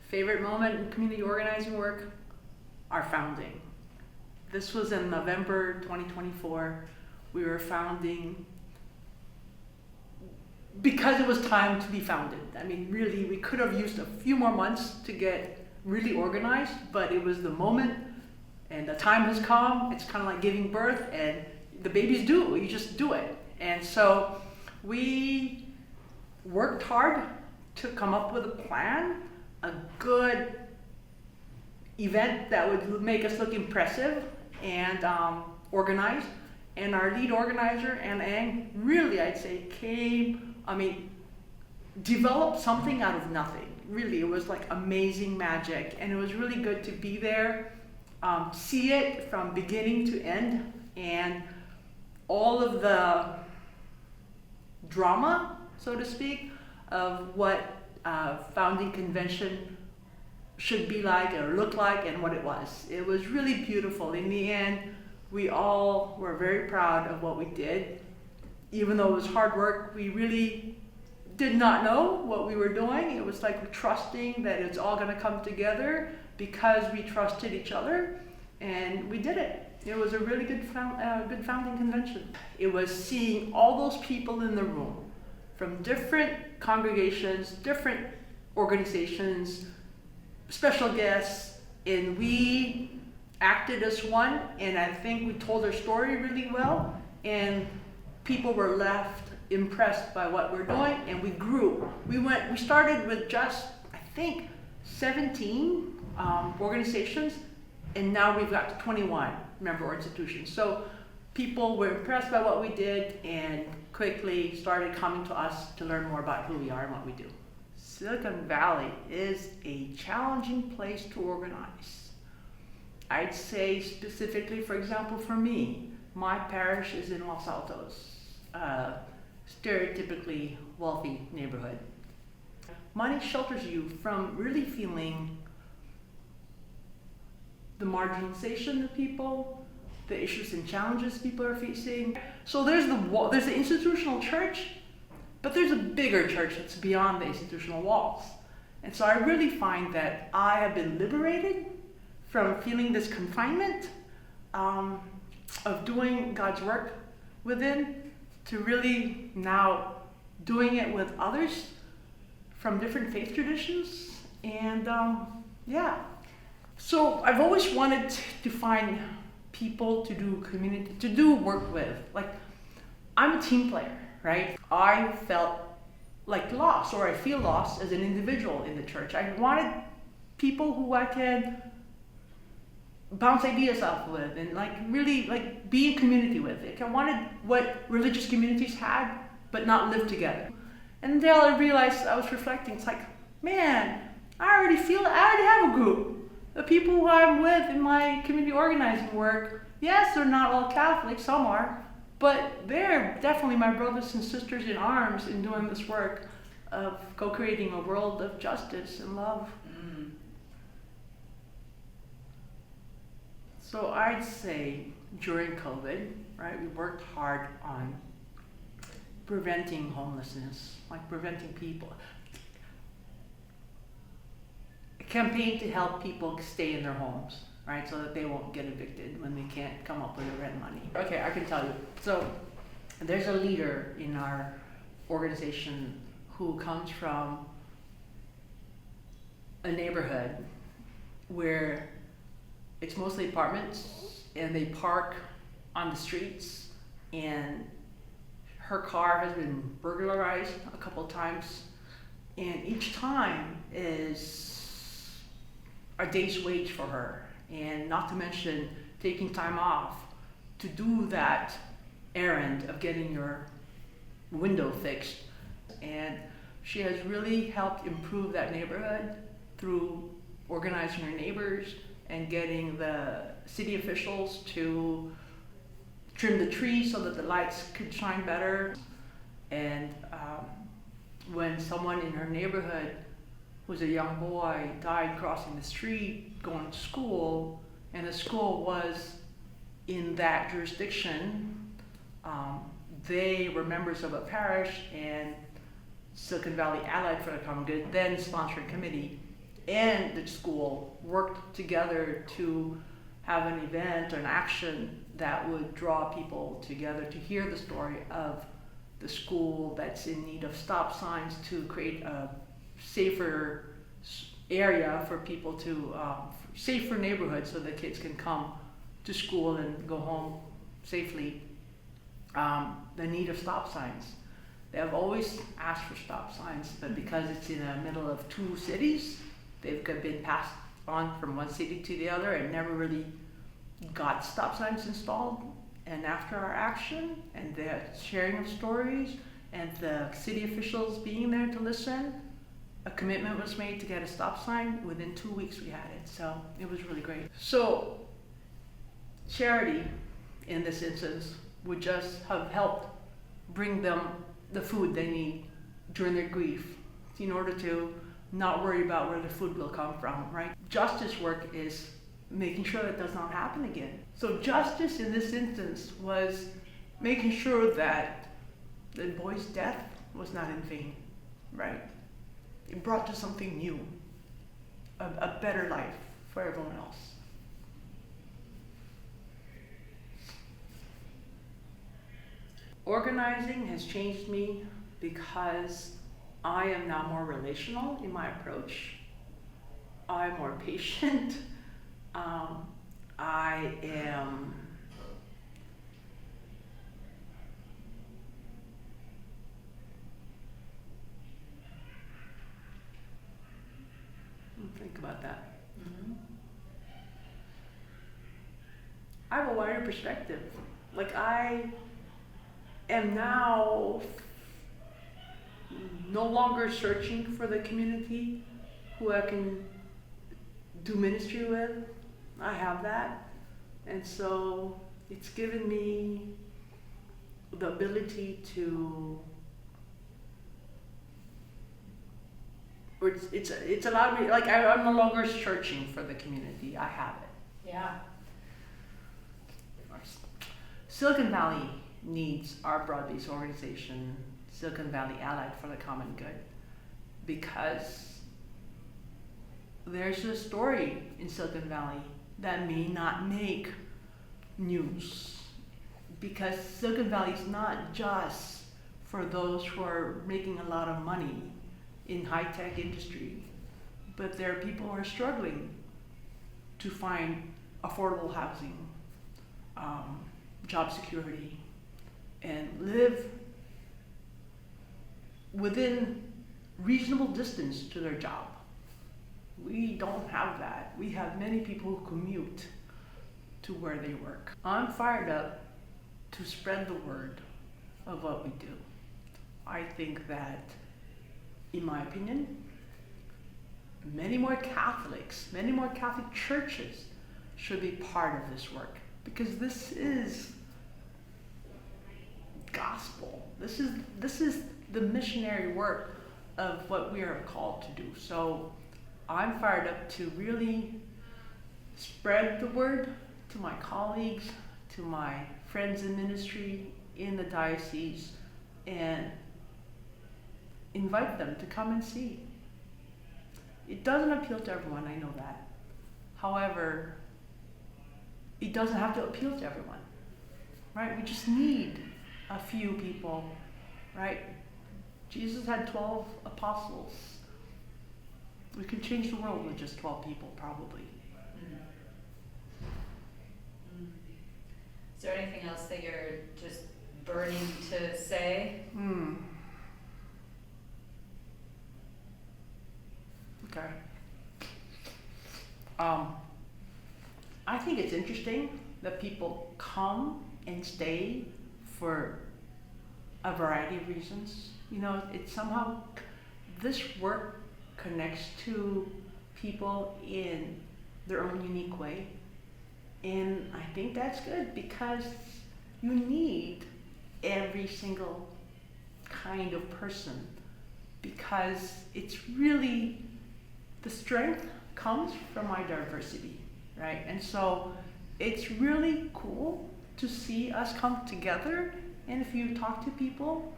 Favorite moment in community organizing work? Our founding. This was in November 2024. We were founding because it was time to be founded. I mean, really, we could have used a few more months to get really organized, but it was the moment and the time has come. It's kind of like giving birth, and the baby's due. You just do it. And so we worked hard to come up with a plan, a good event that would make us look impressive and organized. And our lead organizer, Anna Ang, really, I'd say, developed something out of nothing. Really, it was like amazing magic. And it was really good to be there, see it from beginning to end, and all of the drama, so to speak, of what founding convention should be like or look like and what it was. It was really beautiful. In the end, we all were very proud of what we did. Even though it was hard work, we really did not know what we were doing. It was like trusting that it's all gonna come together because we trusted each other, and we did it. It was a really good founding convention. It was seeing all those people in the room from different congregations, different organizations, special guests, and we acted as one, and I think we told our story really well, and people were left impressed by what we're doing, and we grew. We started with just, I think, 17 organizations, and now we've got 21 member institutions. So people were impressed by what we did and quickly started coming to us to learn more about who we are and what we do. Silicon Valley is a challenging place to organize. I'd say specifically, for example, for me, my parish is in Los Altos, stereotypically wealthy neighborhood. Money shelters you from really feeling the marginalization of people, the issues and challenges people are facing. So there's the institutional church, but there's a bigger church that's beyond the institutional walls. And so I really find that I have been liberated from feeling this confinement of doing God's work within, to really now doing it with others from different faith traditions. And so I've always wanted to find people to do work with. Like, I'm a team player, right? I felt like lost, or I feel lost as an individual in the church. I wanted people who I can bounce ideas off with and really be in community with. Like, I wanted what religious communities had, but not live together. And until I realized, I was reflecting, it's like, man, I already have a group. The people who I'm with in my community organizing work, yes, they're not all Catholic, some are, but they're definitely my brothers and sisters in arms in doing this work of co-creating a world of justice and love. So I'd say during COVID, right, we worked hard on preventing homelessness, like preventing people. A campaign to help people stay in their homes, right, so that they won't get evicted when they can't come up with the rent money. Okay, I can tell you. So there's a leader in our organization who comes from a neighborhood where it's mostly apartments, and they park on the streets, and her car has been burglarized a couple of times, and each time is a day's wage for her, and not to mention taking time off to do that errand of getting your window fixed. And she has really helped improve that neighborhood through organizing her neighbors and getting the city officials to trim the trees so that the lights could shine better. And when someone in her neighborhood, who's a young boy, died crossing the street going to school, and the school was in that jurisdiction, they were members of a parish, and Silicon Valley Allied for the Common Good then sponsored a committee, and the school worked together to have an event or an action that would draw people together to hear the story of the school that's in need of stop signs, to create a safer area for people to, safer neighborhood so the kids can come to school and go home safely. The need of stop signs. They have always asked for stop signs, but because it's in the middle of two cities, they've been passed on from one city to the other and never really got stop signs installed. And after our action and the sharing of stories and the city officials being there to listen, a commitment was made to get a stop sign. Within 2 weeks we had it, so it was really great. So charity, in this instance, would just have helped bring them the food they need during their grief in order to not worry about where the food will come from, right? Justice work is making sure that does not happen again. So justice in this instance was making sure that the boy's death was not in vain, right? It brought to something new, a better life for everyone else. Organizing has changed me because I am now more relational in my approach. I'm more patient. I am think about that. Mm-hmm. I have a wider perspective. Like, I am now no longer searching for the community who I can do ministry with. I have that. And so it's given me the ability to, or it's allowed me, like, I'm no longer searching for the community. I have it. Yeah. Silicon Valley needs our broad-based organization, Silicon Valley Allied for the Common Good, because there's a story in Silicon Valley that may not make news, because Silicon Valley is not just for those who are making a lot of money in high-tech industry, but there are people who are struggling to find affordable housing, job security, and live within reasonable distance to their job. We don't have that. We have many people who commute to where they work. I'm fired up to spread the word of what we do. I think that, in my opinion, many more Catholics, many more Catholic churches should be part of this work, because this is gospel. This is the missionary work of what we are called to do. So I'm fired up to really spread the word to my colleagues, to my friends in ministry in the diocese, and invite them to come and see. It doesn't appeal to everyone, I know that. However, it doesn't have to appeal to everyone, right? We just need a few people, right? Jesus had 12 apostles. We can change the world with just 12 people, probably. Is there anything else that you're just burning to say? Okay. I think it's interesting that people come and stay for a variety of reasons. You know, it's somehow, this work connects to people in their own unique way. And I think that's good, because you need every single kind of person, because it's really, the strength comes from my diversity, right? And so it's really cool to see us come together. And if you talk to people,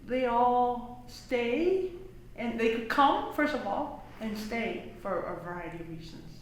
they all stay, and they could come, first of all, and stay for a variety of reasons.